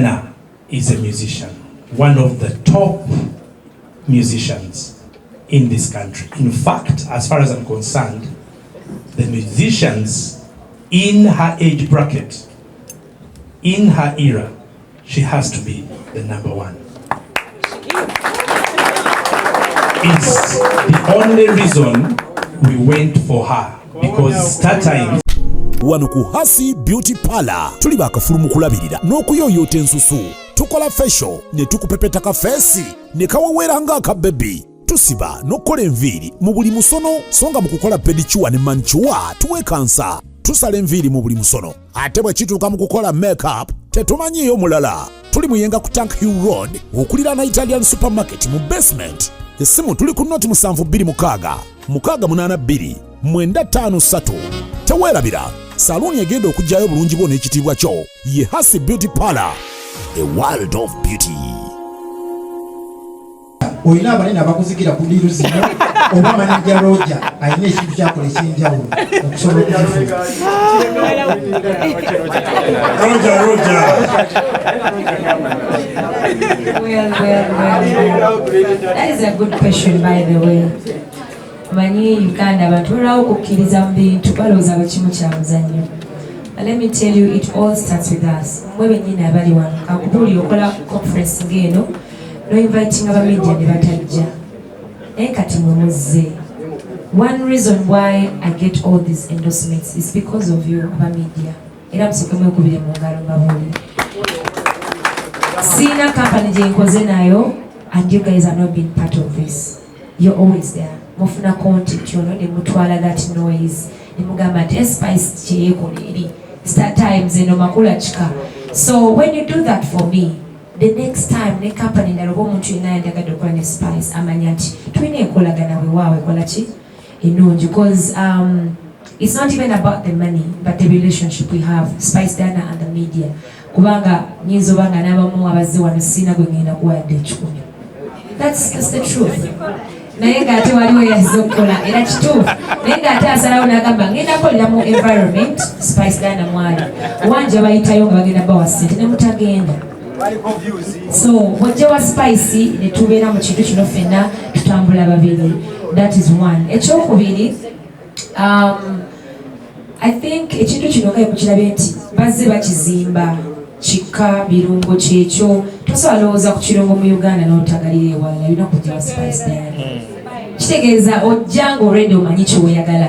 Diana is a musician, one of the top musicians in this country. In fact, as far as I'm concerned, the musicians in her age bracket, in her era, she has to be the number one. It's the only reason we went for her, because StarTimes. Wano ku Hasi Beauty Parlor tuli bakafulumu kulabirira n'okuyoyota ensusu. Tukola facial ne tukupepeta ka face ne kawawera nga aka baby. Tusiba n'okola enviiri mu buli musono, songa mu kukola pedicure ne manicure tuwekansa. Tusala enviiri mu buli musono. Ate bwe kituuka mu kukola makeup tetumanyiyo mulala. Tuli muyenga ku Tank Hill Road okulira na Italian supermarket mu basement. Essimu tuli ku noti 72 682 953. Teweerabira saluni egenda okujjayo bulungi bwo n'ekitiibwa kyo ye Hasi Beauty Parlor, a world of beauty. Oyina abanene abakuzigira ku diiru zino oba manager Roger ayina ekintu kyakola ekyenjawulo okusobola okukifuza. Roger. That is a good question, by the way. Manyi Uganda abantu balawo okukkiriza mu bintu balowooza bwekimu kya muzannyo. Let me tell you, it all starts with us. Mwe bennyini abali wano kakubuulira okola conference ng'eno no-inviting abamedia ne batajja. Naye kati mwe muzze. One reason why I get all these endorsements is because of you, abamedia. Era musooke mwekubire mu ngalo mbabuulire. Siina company gye nkoze nayo, and you guys have not been part of this. You're always there. Mufuna content yono ne mutwala that noise. Ne mugamba nti Spice kyeyekola eri StarTimes eno makula kika. So when you do that for me, the next time ne company ndaloba omuntu yenna yandagadde okukola ne Spice amanya nti tulina enkolagana weewaawe ekola ki ennungi, because it's not even about the money but the relationship we have, Spice Diana and the media. Kubanga nyinza oba nga n'abamu abazze wano sina gwe ngenda kuwadde ekikumi. That's the truth. Naye ng'ate waliwo yazze okukola era kituufu. Naye ng'ate asalawo n'agamba ngenda kolera mu environment Spice Diana mwali. Wanja bayitayo nga bagenda bawa ssente ne mutagenda. So wajja wa Spice ne tubeera mu kintu kino ffenna tutambula babiri. That is one. Ekyokubiri, I think ekintu kino nga kukirabye nti bazze bakizimba kika birungo kyekyo tosobola lowooza ku kirungo mu Uganda n'otagalira ewalala yina kujja wa Spice Diana. Kitegeeza ojja nga already omanyi kyeweeyagala.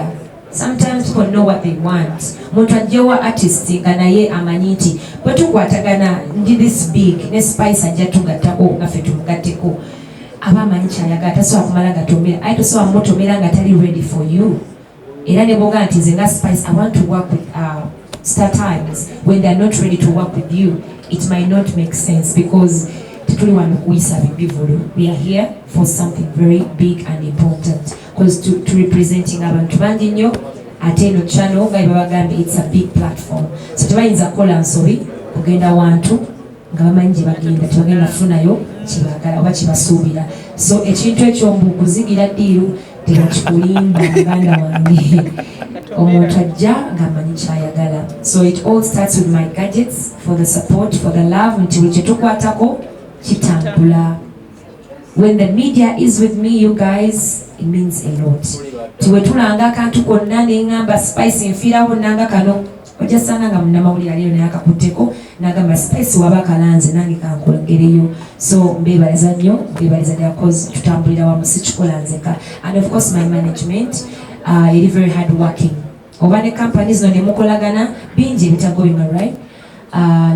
Sometimes people know what they want. Muntu ajjawa artist nga naye amanyi nti bwe tukwatagana ndi this big ne Spice ajja tugattako nga ffe tumugatteko. Aba amanyi kyayagala tasobola kumala gatomera. Aye tosobola mutomera nga tali ready for you. Era ne boga nti nze nga Spice I want to work with StarTimes when they are not ready to work with you, it might not make sense because we are here for something very big and important, because to representing abantu bangi nnyo ate eno channel nga babagambe it's a big platform, so tebayinza kukola nsobi kugenda wantu nga bamanyi gye bagenda tebagenda kufunayo kyebagala oba kyebasuubira. So ekintu ekyo mbu kuzigira ddiiru tebakikulimba muganda wange omuntu ajja ng'amanyi kyayagala. So it all starts with my gadgets, for the support, for the love, nti buli kye tukwatako kitambula. When the media is with me, you guys, it means a lot. Tiwe tulanga akantu konna ne ngamba Spice nfiirawo nanga kano ojja sana nga munnamawulire aliyo naye akakutteko n'agamba Spice waba kalanze nange kankolegereyo. So mbeebaliza nnyo, mbeebaliza ddala cause tutambulira wamu si kikola nzeka. And of course my management, it is very hard working. Oba ne companies no ne mukolagana bingi ebitagoyinga, right?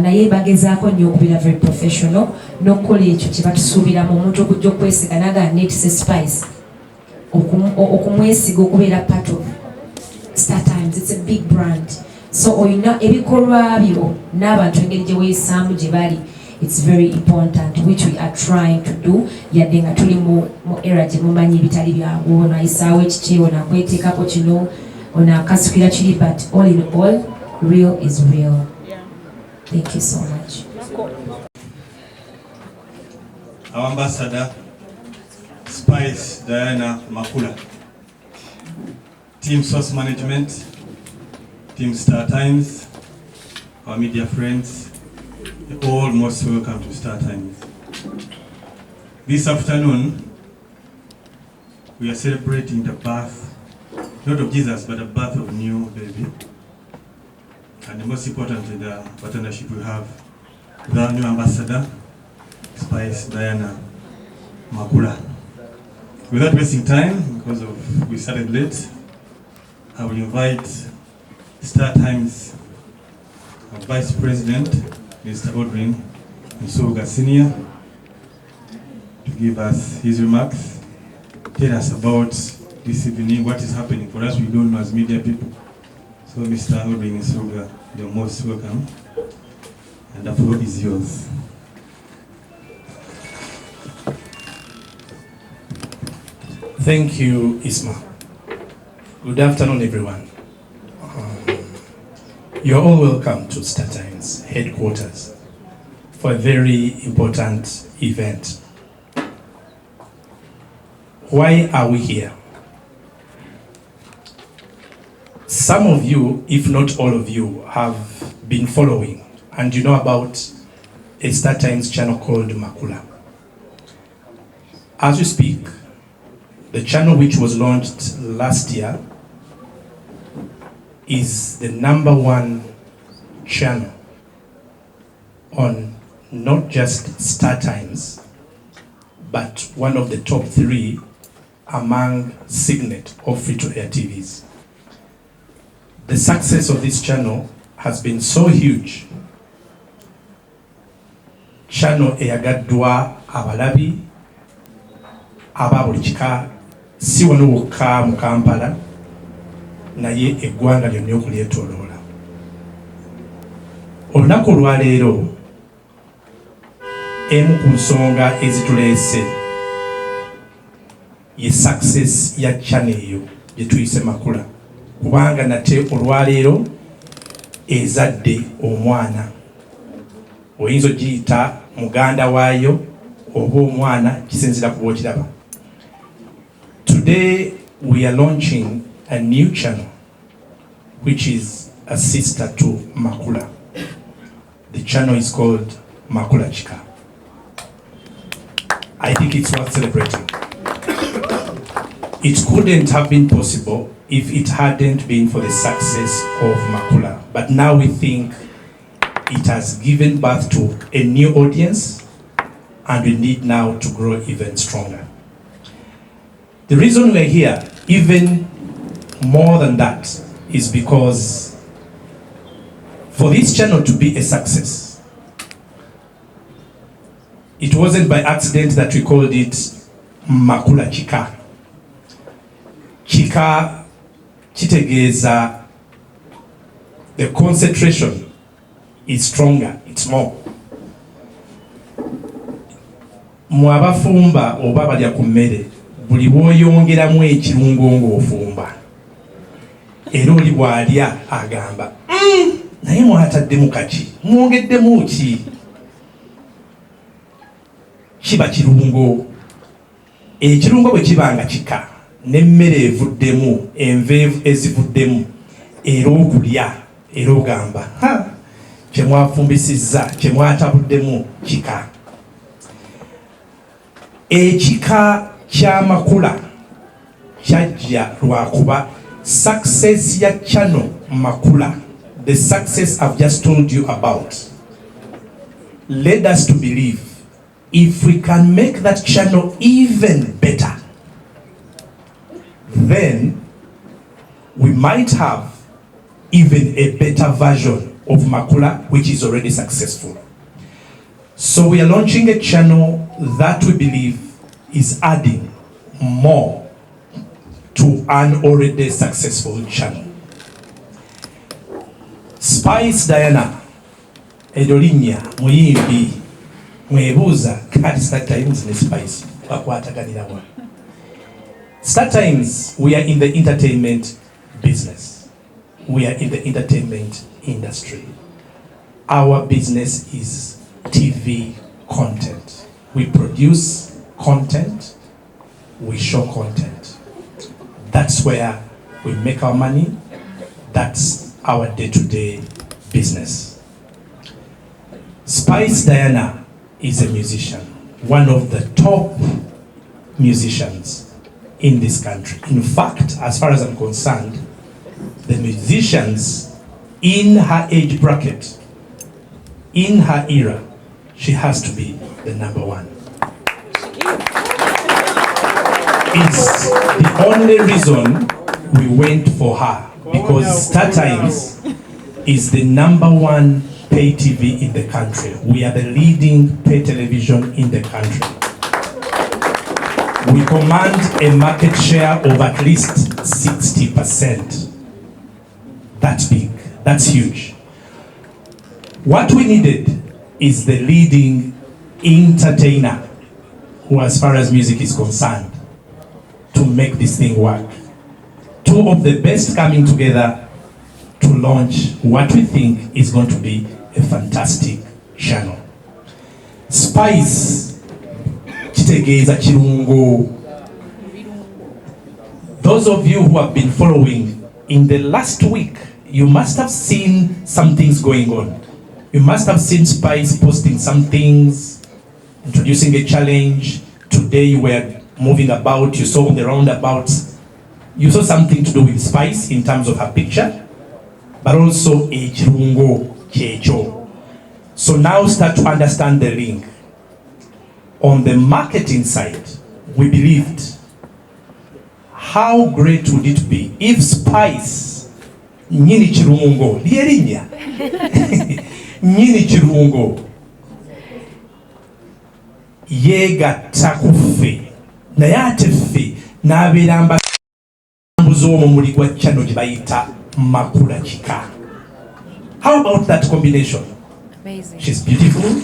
Naye bagezaako nnyo okubeera very professional n'okukola ekyo kye batusuubiramu omuntu okujja okwesiga naga neetise Spice okumwesiga okubeera part of StarTimes. It's a big brand. So oyina ebikolwa byo n'abantu engeri gye weeyisaamu gye bali, it's very important, which we are trying to do. Yadde nga tuli mu era gye mumanyi ebitali byangu, ono ayisaawo ekiki, ono akweteekako kino, ono akasukira kiri, but all in all, real is real. Thank you so much. Our ambassador, Spice Diana Makula, Team Source Management, Team StarTimes, our media friends, You're all most welcome to Star Times. This afternoon, we are celebrating the birth, not of Jesus, but the birth of a new baby. And the most importantly, the partnership we have with our new ambassador, Spice Diana Makula. Without wasting time, because we started late, I will invite Star Times Vice President, Mr. Odrin Nsubuga Senior, to give us his remarks, tell us about this evening, what is happening for us, we don't know as media people. So Mr. Odrin Nsubuga, you're most welcome, and the floor is yours. Thank you, Isma. Good afternoon, everyone. You're all welcome to Star Times headquarters for a very important event. Why are we here? Some of you, if not all of you, have been following and you know about a Star Times channel called Makula. As we speak, the channel which was launched last year is the #1 channel on not just Star Times, but one of the top 3 among Signet or free-to-air TVs. The success of this channel has been so huge. Channel eyagaddwa abalabi aba buli kika si wano wokka mu Kampala naye eggwanga lyonna okulyetooloola. Olunaku olwaleero emu ku nsonga ezituleese ye success ya channel eyo gye tuyise Makula, kubanga nate olwaleero ezadde omwana, oyinza ogiyita muganda waayo oba omwana, kisinzira ku bw'okiraba. Today we are launching a new channel which is a sister to Makula. The channel is called Makula Chika. I think it's worth celebrating. It couldn't have been possible if it hadn't been for the success of Makula. But now we think it has given birth to a new audience and we need now to grow even stronger. The reason we're here, even more than that, is because for this channel to be a success, it wasn't by accident that we called it Makula Chika. Chika kitegeeza the concentration is stronger, it's more. Mu abafumba oba balya ku mmere, buli bw'oyongeramu ekirungo ng'ofumba, era oli bw'alya agamba naye mwataddemu kaki, mwongeddemu ki? Kiba kirungo. Ekirungo bwe kiba nga kika n'emmere evuddemu, enveevu ezivuddemu, era okulya era ogamba kye mwafumbisizza, kye mwatabuddemu kika. Ekika kya Makula kyajja lwakuba success ya channel Makula, the success I've just told you about, led us to believe if we can make that channel even better, then we might have even a better version of Makula which is already successful. So we are launching a channel that we believe is adding more to an already successful channel. Spice Diana Edolinya muyimbi mwebuuza kati Star Times ne Spice bakwataganirawa. Star Times, we are in the entertainment business. We are in the entertainment industry. Our business is TV content. We produce content, we show content. That's where we make our money. That's our day-to-day business. Spice Diana is a musician, one of the top musicians in this country. In fact, as far as I'm concerned, the musicians in her age bracket, in her era, she has to be the number one. It's the only reason we went for her, because Star Times is the number one pay TV in the country. We are the leading pay television in the country. We command a market share of at least 60%. That's big, that's huge. What we needed is the leading entertainer who, as far as music is concerned, to make this thing work. Two of the best coming together to launch what we think is going to be a fantastic channel. Spice kitegeeza kirungo. Those of you who have been following, in the last week, you must have seen some things going on. You must have seen Spice posting some things, introducing a challenge. Today you were moving about, you saw on the roundabouts, you saw something to do with Spice in terms of her picture, but also a kirungo checho. So now start to understand the link. On the marketing side, we believed, how great would it be if Spice nyini kirungo lyerinya nyini kirungo yegatta kuffe naye ate ffe n'abeera mbabuzi omumuli gwa channel gye bayita Makula Kika. How about that combination? Amazing. She's beautiful.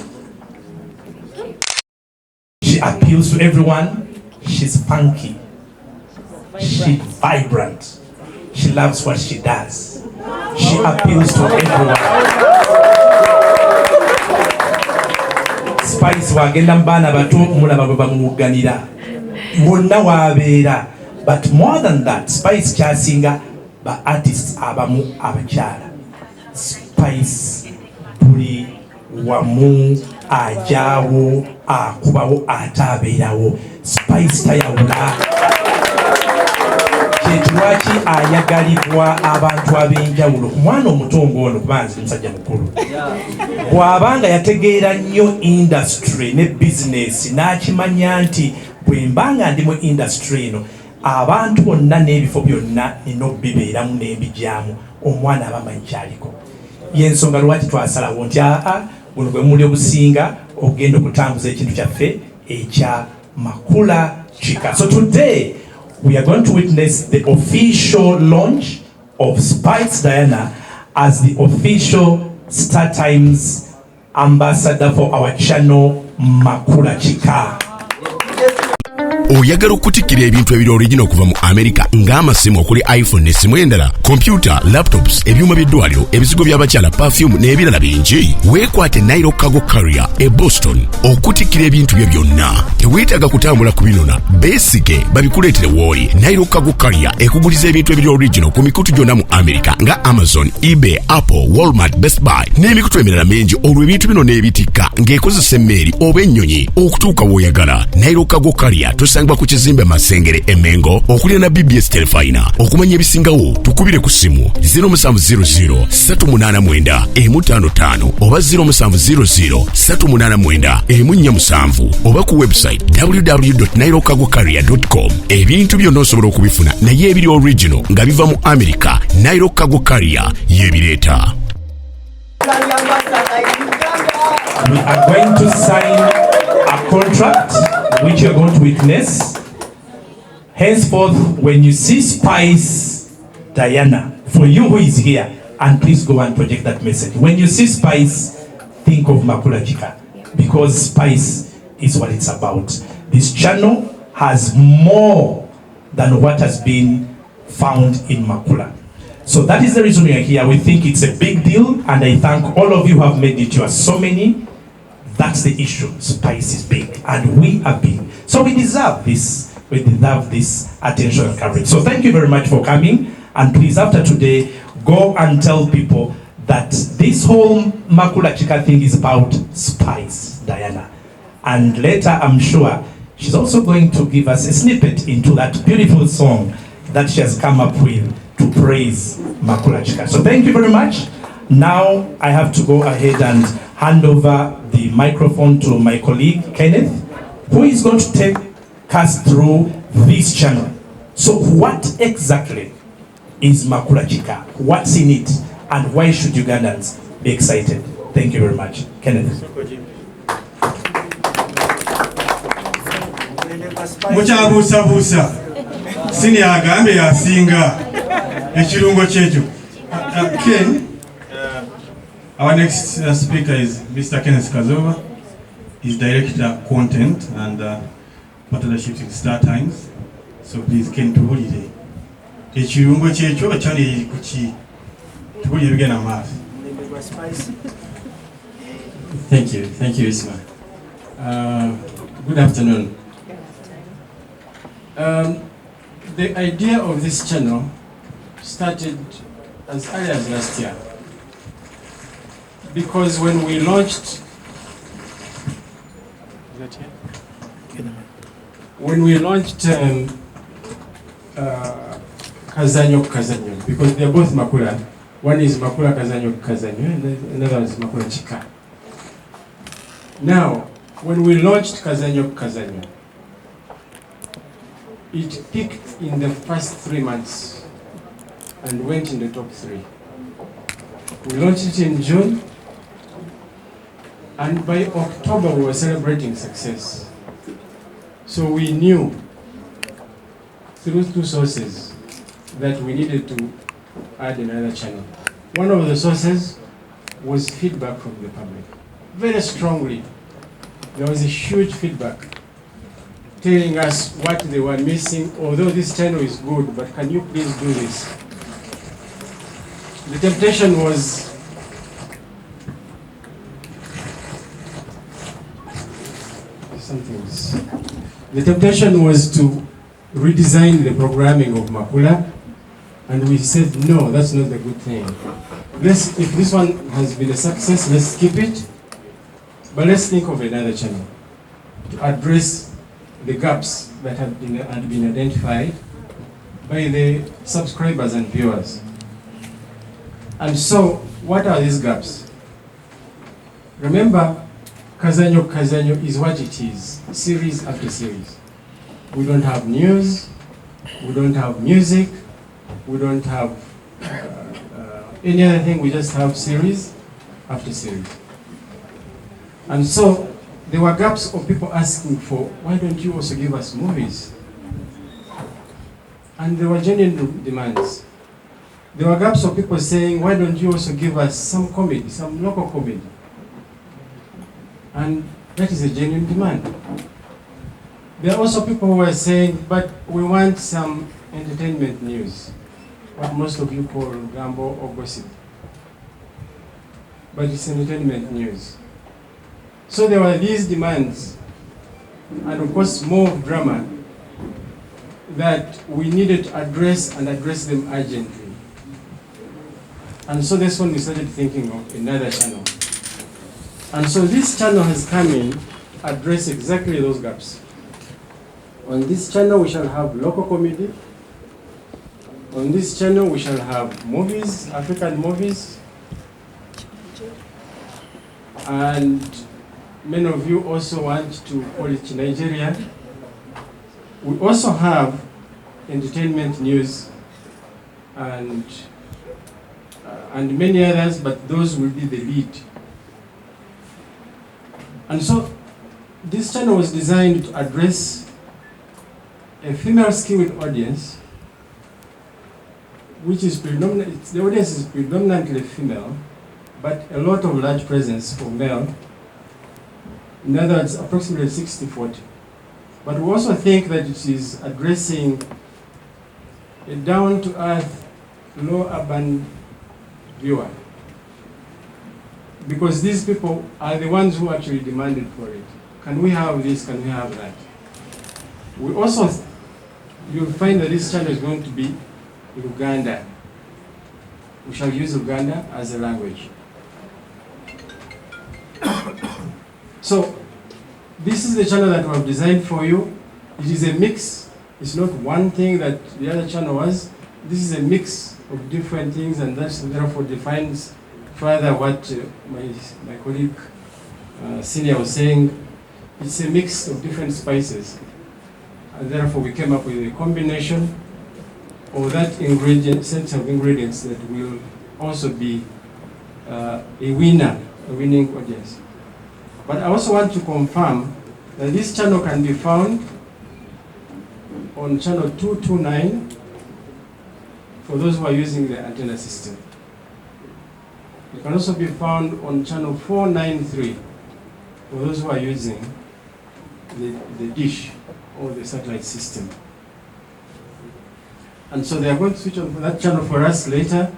She appeals to everyone. She's funky. She's vibrant. She loves what she does. She appeals to everyone. Spice wagenda mbana bato mulaba baba muganira. Wonna wabeera. But more than that, Spice kyasinga ba artists abamu abakyala. Spice buli wamu ajawo akubawo atabeerawo. Spice tayawula. Lwaki ayagalibwa abantu ab'enjawulo ku mwana omutongo ono kubanzi musajja mukulu bw'abanga yategeera nnyo industry ne business n'akimanya nti bwe mbanga ndi mu industry eno abantu bonna n'ebifo byonna nina obibeeramu n'embijyamu omwana abamanyi kyaliko y'ensonga lwaki twasalawo nti buno bwe muli obusinga ogenda okutambuza ekintu kyaffe ekya Makula Kika. So today we are going to witness the official launch of Spice Diana as the official Star Times ambassador for our channel Makula Kika. Oyagala okutikira ebintu ebiri original kuva mu America ng'amasimu okuli iPhone n'essimu endala, computer, laptops, ebyuma by'eddwaliro, ebizigo by'abakyala, perfume n'ebirala bingi. Weekwate Nairo Cargo Carrier e Boston okutikira ebintu bye byonna. Teweetaaga kutambula kubinona, beesige babikuleetere w'oli. Nairo Cargo Carrier ekuguliza ebintu ebiri original ku mikutu gyonna mu America nga Amazon, eBay, Apple, Walmart, Best Buy n'emikutu emirala mingi. Olwo ebintu bino n'ebitikka ng'ekozesa emmeeri oba ennyonyi okutuuka w'oyagala. Nairo Cargo Carrier tosangibwa ku kizimbe Masengere Emengo okulira na BBS Telefina. Okumanya ebisingawo tukubire ku simu 0700 389 155 oba 0700 389 147 oba ku website www.nairocargocarrier.com. Ebintu byonna osobola okubifuna naye ebiri original nga biva mu America. Nairo Cargo Carrier yebireeta. We are going to sign a contract which you are going to witness. Henceforth, when you see Spice Diana, for you who is here, and please go and project that message. When you see Spice, think of Makula Kika, because Spice is what it's about. This channel has more than what has been found in Makula. So that is the reason we are here. We think it's a big deal, and I thank all of you who have made it. You are so many. That's the issue. Spice is big, and we are big. So we deserve this. We deserve this attention and coverage. So thank you very much for coming. And please, after today, go and tell people that that this whole Makula Chika thing is about spice, Diana. And later, I'm sure, she's also going to give us a snippet into that beautiful song that she has come up with to praise Makula Chika. So thank you very much. Now I have to go ahead and hand over the microphone to my colleague, Kenneth, who is going to take us through this channel. So what exactly is Makula Chika? What's in it? And why should Ugandans be excited? Thank you very much. Kenneth. Muchabuusabuusa sini agambe yasinga ekirungo kyekyo. Ken, our next speaker is Mr. Kenneth Kazova. He's Director Content and Partnerships in Star Times. So please, Ken, tuwulire ekirungo kyekyo kyali kuki tuwulire bigenda maaso. Thank you, Isma. Good afternoon. The idea of this channel started as early as last year, because when we launched Kazanyo, because they're both Makula. One is Makula Kazanyo, and another is Makula Chika. Now, when we launched Kazanyo, it peaked in the first 3 months and went in the top 3. We launched it in June, and by October we were celebrating success. So we knew through 2 sources that we needed to add another channel. One of the sources was feedback from the public. Very strongly, there was a huge feedback telling us what they were missing. Although this channel is good, but can you please do this? The temptation was to redesign the programming of Makula, and we said no, that's not a good thing. If this one has been a success, let's keep it, but let's think of another channel to address the gaps that had been identified by the subscribers and viewers. And so, what are these gaps? Remember, Kazanyo is what it is, series after series. We don't have news, we don't have music, we don't have any other thing, we just have series after series. And so, there were gaps of people asking for, why don't you also give us movies? And there were genuine demands. There were gaps of people saying, why don't you also give us some comedy, some local comedy? And that is a genuine demand. There are also people who are saying, but we want some entertainment news, what most of you call gambo or gossip. But it's entertainment news. So there were these demands, and of course more drama, that we needed to address and address them urgently. And so that's when we started thinking of another channel. And so this channel has come in to address exactly those gaps. On this channel we shall have local comedy. On this channel we shall have movies, African movies. And many of you also want to call it Nigeria. We also have entertainment news and many others, but those will be the lead. And so this channel was designed to address a female skilled audience, which is predominant, the audience is predominantly female, but a lot of large presence for male. In other words, approximately 60-40. But we also think that it is addressing a down-to-earth, low-urban viewer. Because these people are the ones who actually demanded for it. Can we have this? Can we have that? We also, you'll find that this channel is going to be Uganda. we shall use Uganda as a language. So, this is the channel that we have designed for you. It is a mix. It's not one thing that the other channel was. This is a mix of different things, and that therefore defines further what my colleague senior was saying. It's a mix of different spices, and therefore we came up with a combination of that set of ingredients that will also be a winning audience. But I also want to confirm that this channel can be found on channel 229 for those who are using the antenna system. It can also be found on channel 493 for those who are using the dish or the satellite system. And so they are going to switch on that channel for us later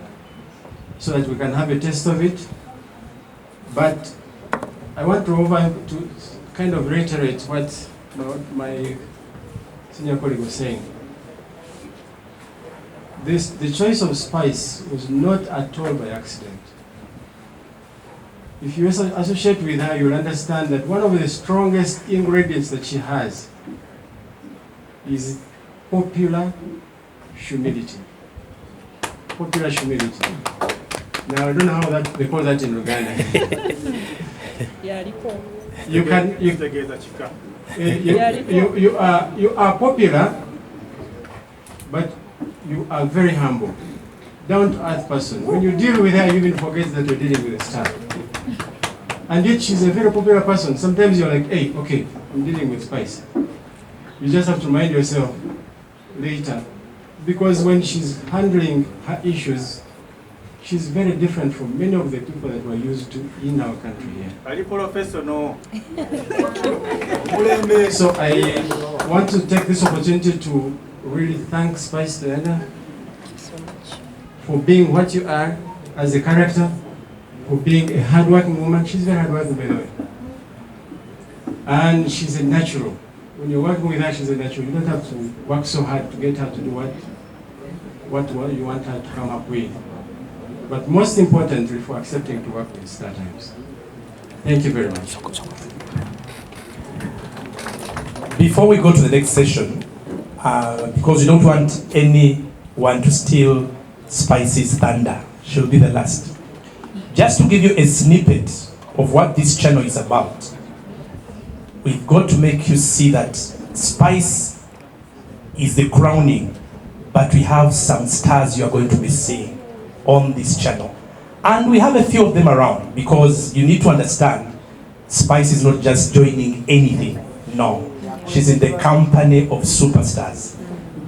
so that we can have a taste of it. But I want to kind of reiterate what my senior colleague was saying. The choice of spice was not at all by accident. If you associate with her, you'll understand that one of the strongest ingredients that she has is popular humility. Popular humility. Now, I don't know how they call that in Uganda. You are popular, but you are very humble, down-to-earth person. When you deal with her, you even forget that you're dealing with a star. And yet she's a very popular person. Sometimes you're like, hey, okay, I'm dealing with spice. You just have to remind yourself later. Because when she's handling her issues, she's very different from many of the people that we're used to in our country here. So I want to take this opportunity to really thank Spice Diana for being what you are as a character, for being a hardworking woman. She's very hardworking, by the way. And she's a natural. When you're working with her, she's a natural. You don't have to work so hard to get her to do what you want her to come up with. But most importantly, for accepting to work with StarTimes. Thank you very much. Before we go to the next session, because you don't want anyone to steal Spice's thunder, she'll be the last. Just to give you a snippet of what this channel is about, we've got to make you see that Spice is the crowning, but we have some stars you are going to be seeing on this channel. And we have a few of them around, because you need to understand, Spice is not just joining anything. No, she's in the company of superstars.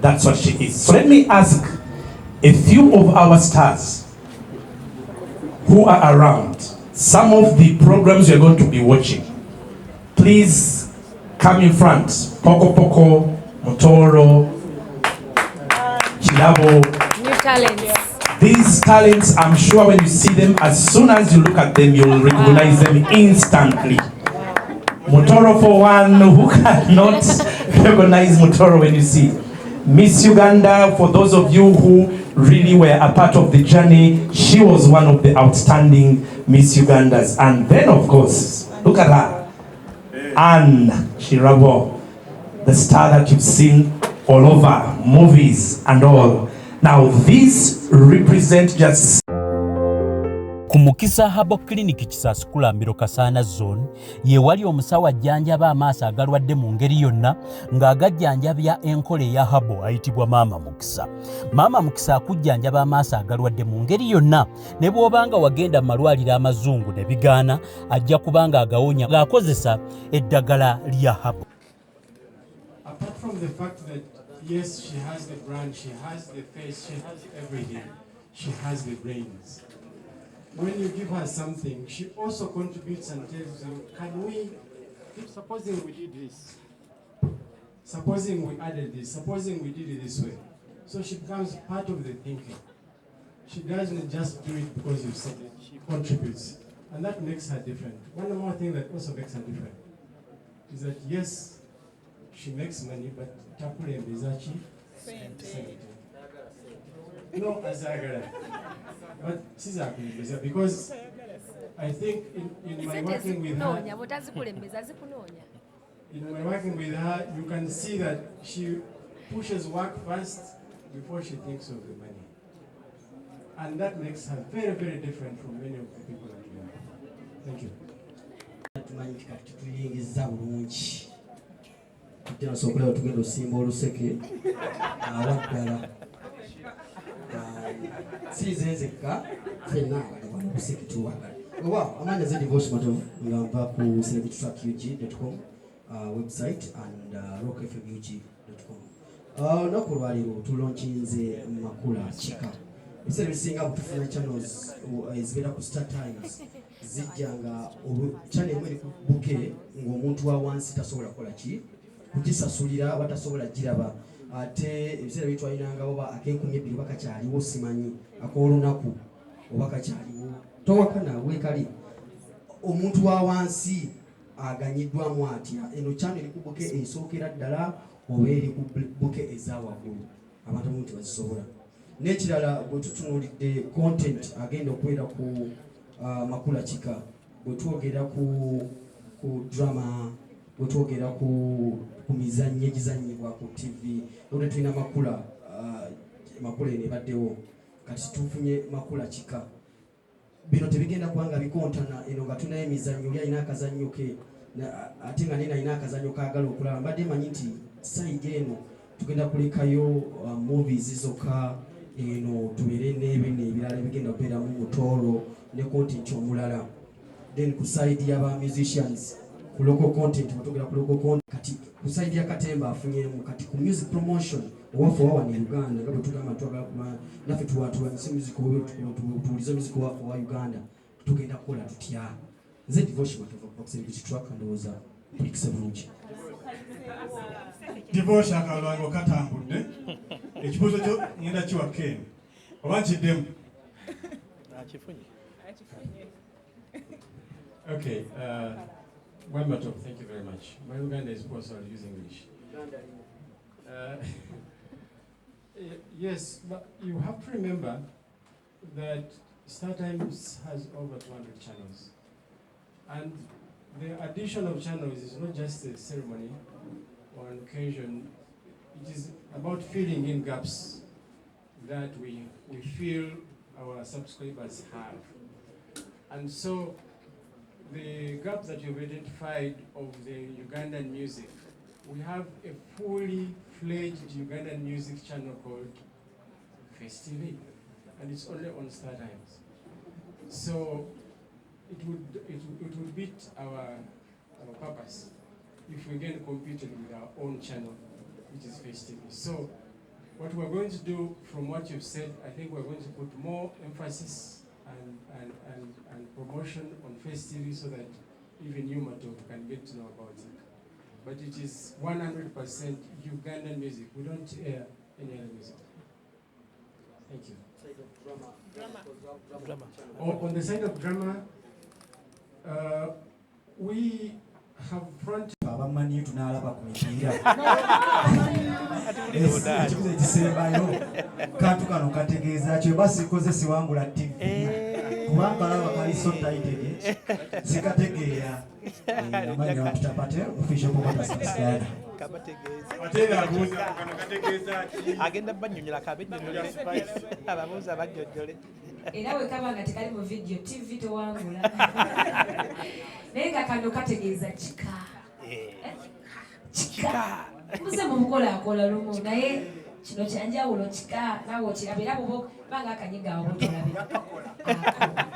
That's what she is. So let me ask a few of our stars who are around, some of the programs you're going to be watching. Please come in front. Poko Poko, Motoro, Chilabo. New talents. These talents, I'm sure when you see them, as soon as you look at them, you'll recognize them instantly. Motoro for one, who cannot recognize Motoro when you see Miss Uganda? For those of you who really were a part of the journey, she was one of the outstanding Miss Ugandas. And then, of course, look at her, Anne Chirabo, the star that you've seen all over movies and all. Now, these represent just Ku Mukisa Habo Clinic Kisasukula Mbiro Kasana Zone ye wali omusawo ajjanjaba amaaso agalwadde mu ngeri yonna ng'agajjanjabya enkole ya habo ayitibwa Maama Mukisa. Maama Mukisa akujjanjaba amaaso agalwadde mu ngeri yonna ne bw'obanga wagenda mu malwaliro amazungu ne bigaana ajja kubanga agawonya ng'akozesa eddagala lya habo. Apart from the fact that yes, she has the brand, she has the face, she has everything, she has the brains. When you give her something, she also contributes and tells you, can we, supposing we did this, supposing we added this, supposing we did it this way. So she becomes part of the thinking. She doesn't just do it because you said it, she contributes. And that makes her different. One more thing that also makes her different is that yes, she makes money, but Tapule and Bizachi, same. No, Azagara. But Caesar, because I think in my working with her, you can see that she pushes work first before she thinks of the money. And that makes her very, very different from many of the people that we have. Thank you. website and rockfmug.com. Nakulwaliro tulaunchinze makula chika. Instead of seeing up to channels is better ku Star Times zijjanga channel mweri buke ng'omuntu wa wansi tasobola kola ki kukisasulira batasobola giraba ate ebiseera bitwaliranga oba akenkumi ebiri bakakyaliwo simanyi ak'olunaku oba kakyaliwo towakana weekali omuntu wa wansi aganyiddwamu atya eno channel ku buke esookera ddala oba eri ku buke ezawaggulu abantu munti bazisobola n'ekirala bwe tutunuulidde content agenda okubeera ku makula kika bwe twogera ku drama bwe twogera ku mizannyo egizannyibwa ku TV olwo tulina makula eno ebaddewo kati tufunye makula kika bino tebigenda kubanga bikontana eno nga tunayo emizannyo oli alina akazannyo ke ate nga nena alina akazannyo kaagala okulaba mbadde manyi nti sayidi eno tugenda kulekayo movies zokka eno tubeere n'ebino ebirala ebigenda okubeera mu mutoolo ne content omulala then ku side y'aba musicians ku local content batogera ku local content kati ku side ya Katemba afunyemu kati ku music promotion owafu wawa ne Uganda nga bwe tugamba twagala naffe tuwatuwanyisa music tuwulize music wafu wa Uganda tugenda kukola tutya nze devotion matova kubakusira ekitwaka ndowooza pulikisa bulungi devotion akalwango katambudde ekibuuzo kyo ngenda kiwa Ken oba nkiddemu Okay, Wembato, thank you very much. My Uganda is also using English. Yes, but you have to remember that Star Times has over 200 channels. And the addition of channels is not just a ceremony or an occasion, it is about filling in gaps that we feel our subscribers have. And so the gaps that you've identified of the Ugandan music, we have a fully fledged Ugandan music channel called Face TV, and it's only on Star Times. So it would beat our purpose if we again competed with our own channel, which is Face TV. So what we're going to do, from what you've said, I think we're going to put more emphasis and promotion on Face TV so that even you, Mato, can get to know about it. But it is 100% Ugandan music. We don't air any other music. Thank you. Drama. On the side of drama, we have front. Abamanyi tunalaba ku mipiira ekikuzo ekisembayo kantu kano kategeeza kyo basi koze siwangula TV kubanga alaba kaliso title sikategeera amanyi watutapate official popata subscribe atera abuuza kano kategeeza ki agenda bannyonnyola kabennyonnyola ababuuza bajjojjole era bwe kaba nga tekali mu video TV tewangula naye nga kano kategeeza kika kika muze mumukolaakola lumu naye kino kyanjawulo kika nawe okiraba era bwoba banga akanyiga awo botolabe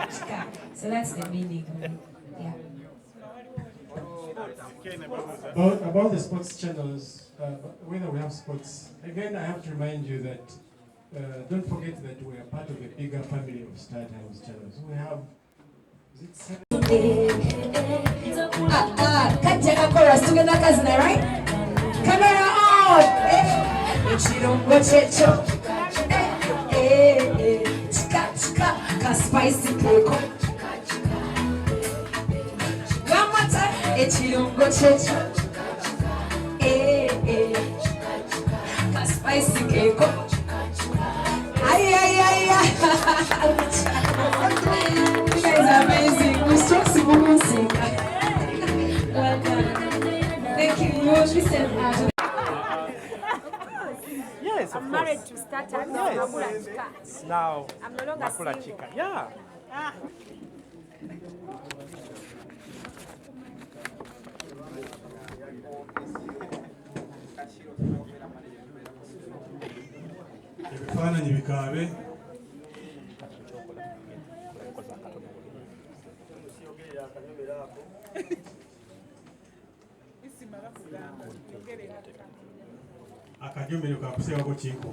kika. So that's the meaning. Yeah. About the sports channels, whether we have sports, again I have to remind you that don't forget that we are part of a bigger family of Star Times channels. We have, is it 7? Kajjaga chorus together kazina, right? Camera on! Ekirungo kyekyo chika chika ka spicy keko gamata ekirungo kyekyo ka spicy keko ay ay ay You guys are amazing. We struck some music. Well done. Thank you. You listen. Yes, of I'm course. married to starter. Yes. Now, I'm no longer Makula single. Chica. Yeah. Ebifaananyi bikaabe. Akajumiro kakuseebako kinko.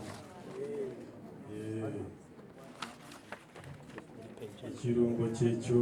Ekirungo kyekyo.